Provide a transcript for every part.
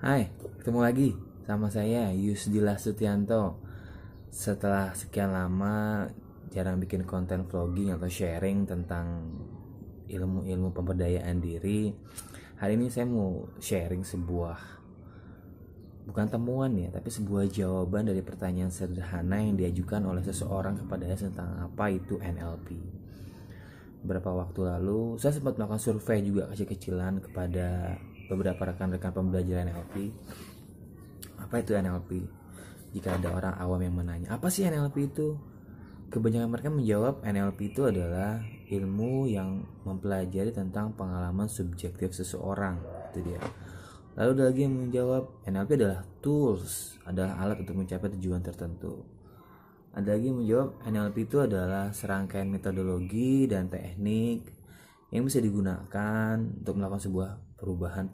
Hai, ketemu lagi sama saya Yusdillah Sutianto. Setelah sekian lama jarang bikin konten vlogging atau sharing tentang ilmu-ilmu pemberdayaan diri, hari ini saya mau sharing sebuah, bukan temuan ya, tapi sebuah jawaban dari pertanyaan sederhana yang diajukan oleh seseorang kepada saya tentang apa itu NLP. Beberapa waktu lalu saya sempat melakukan survei juga kecil-kecilan kepada beberapa rekan-rekan pembelajar NLP. Apa itu NLP? Jika ada orang awam yang menanya, apa sih NLP itu? Kebanyakan mereka menjawab NLP itu adalah ilmu yang mempelajari tentang pengalaman subjektif seseorang. Itu dia. Lalu ada lagi yang menjawab NLP adalah tools, adalah alat untuk mencapai tujuan tertentu. Ada lagi yang menjawab NLP itu adalah serangkaian metodologi dan teknik yang bisa digunakan untuk melakukan sebuah perubahan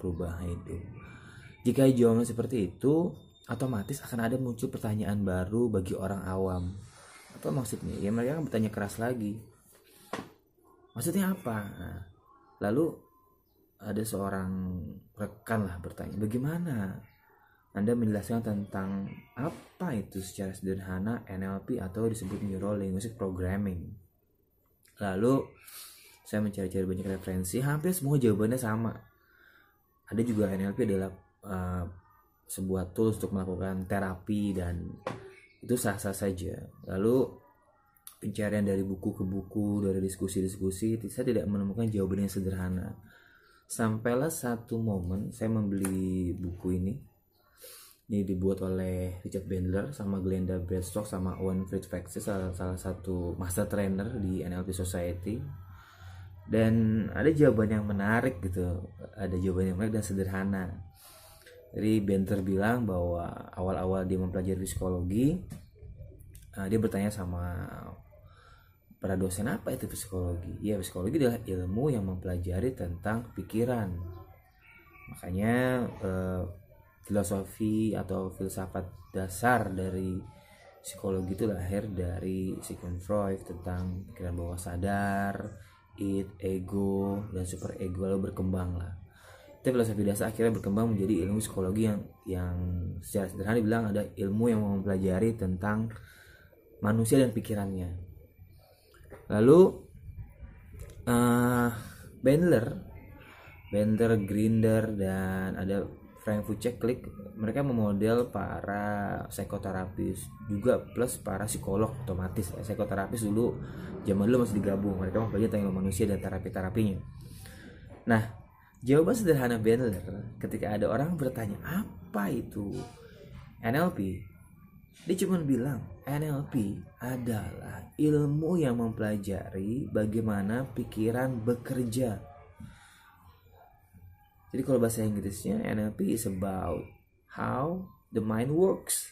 hidup. Jika jawaban seperti itu, otomatis akan ada muncul pertanyaan baru bagi orang awam. Apa maksudnya? Ya mereka akan bertanya keras lagi. Maksudnya apa? Nah, lalu ada seorang rekan lah bertanya, bagaimana Anda menjelaskan tentang apa itu secara sederhana NLP atau disebut Neuro Linguistic Programming. Lalu saya mencari-cari banyak referensi, hampir semua jawabannya sama. Ada juga NLP adalah sebuah tools untuk melakukan terapi dan itu sah-sah saja. Lalu pencarian dari buku ke buku, dari diskusi-diskusi, saya tidak menemukan jawaban yang sederhana. Sampailah satu momen saya membeli buku ini. Ini dibuat oleh Richard Bandler sama Glenda Bradstock sama Owen Friedrichs, salah satu master trainer di NLP Society. Dan ada jawaban yang menarik gitu, ada jawaban yang menarik dan sederhana. Jadi Bandler bilang bahwa awal-awal dia mempelajari psikologi, dia bertanya sama para dosen, apa itu psikologi? Ya, psikologi adalah ilmu yang mempelajari tentang pikiran. Makanya filosofi atau filsafat dasar dari psikologi itu lahir dari Sigmund Freud tentang pikiran bawah sadar, id, ego, dan super ego, lalu berkembang lah. Itu filosofi dasar akhirnya berkembang menjadi ilmu psikologi yang secara sederhana dibilang ada ilmu yang mempelajari tentang manusia dan pikirannya. Lalu Bandler, Grinder, dan ada Frank Vucek, mereka memodel para psikoterapis juga plus para psikolog otomatis. Psikoterapis dulu zaman dulu masih digabung, mereka mempelajari tentang manusia dan terapi-terapinya. Nah, jawaban sederhana Bandler ketika ada orang bertanya apa itu NLP, dia cuma bilang NLP adalah ilmu yang mempelajari bagaimana pikiran bekerja. Jadi kalau bahasa Inggrisnya NLP is about how the mind works.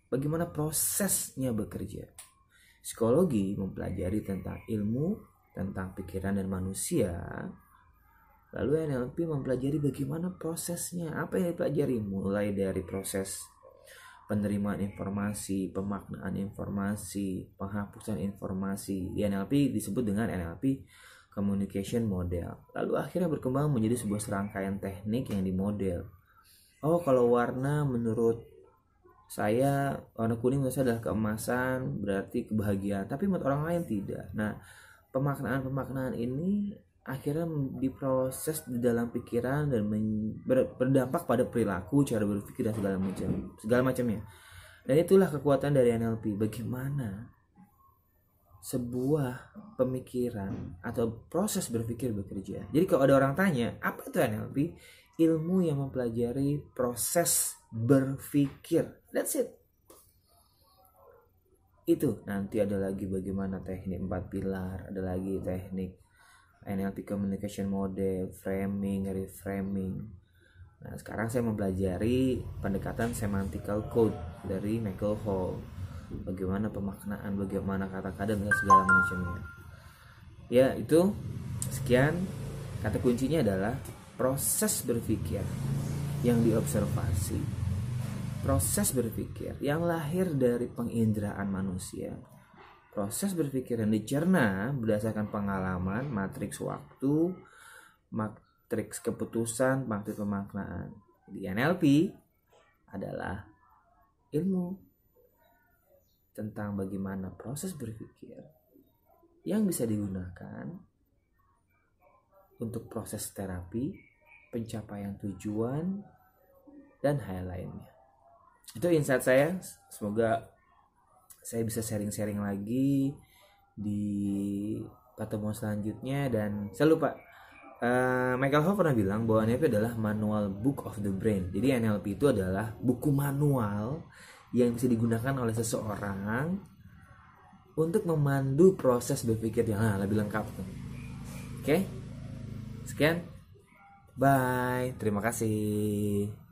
Bagaimana prosesnya bekerja. Psikologi mempelajari tentang ilmu, tentang pikiran dan manusia. Lalu NLP mempelajari bagaimana prosesnya. Apa yang dipelajari? Mulai dari proses penerimaan informasi, pemaknaan informasi, penghapusan informasi. Di NLP disebut dengan NLP Communication Model. Lalu akhirnya berkembang menjadi sebuah serangkaian teknik yang dimodel. Oh, kalau warna menurut saya, warna kuning misalnya adalah keemasan, berarti kebahagiaan. Tapi menurut orang lain tidak. Nah, pemaknaan ini akhirnya diproses di dalam pikiran dan berdampak pada perilaku, cara berpikir dan segala macamnya. Dan itulah kekuatan dari NLP. Bagaimana sebuah pemikiran atau proses berpikir bekerja. Jadi kalau ada orang tanya, apa itu NLP? Ilmu yang mempelajari proses berpikir. That's it. Itu nanti ada lagi bagaimana teknik 4 pilar, ada lagi teknik NLP Communication Model, framing, reframing. Nah, sekarang saya mempelajari pendekatan semantical code dari Michael Hall. Bagaimana pemaknaan, bagaimana kata-kata dan segala macamnya. Ya, itu sekian. Kata kuncinya adalah proses berpikir yang diobservasi. Proses berpikir yang lahir dari penginderaan manusia. Proses berpikir yang dicerna berdasarkan pengalaman, matriks waktu, matriks keputusan, matriks pemaknaan. Jadi NLP adalah ilmu tentang bagaimana proses berpikir yang bisa digunakan untuk proses terapi, pencapaian tujuan, dan hal lainnya. Itu insight saya. Semoga saya bisa sharing-sharing lagi di pertemuan selanjutnya. Dan saya lupa, Michael Hall pernah bilang bahwa NLP adalah manual book of the brain. Jadi NLP itu adalah buku manual yang bisa digunakan oleh seseorang untuk memandu proses berpikir yang lebih lengkap. Oke? Sekian. Bye. Terima kasih.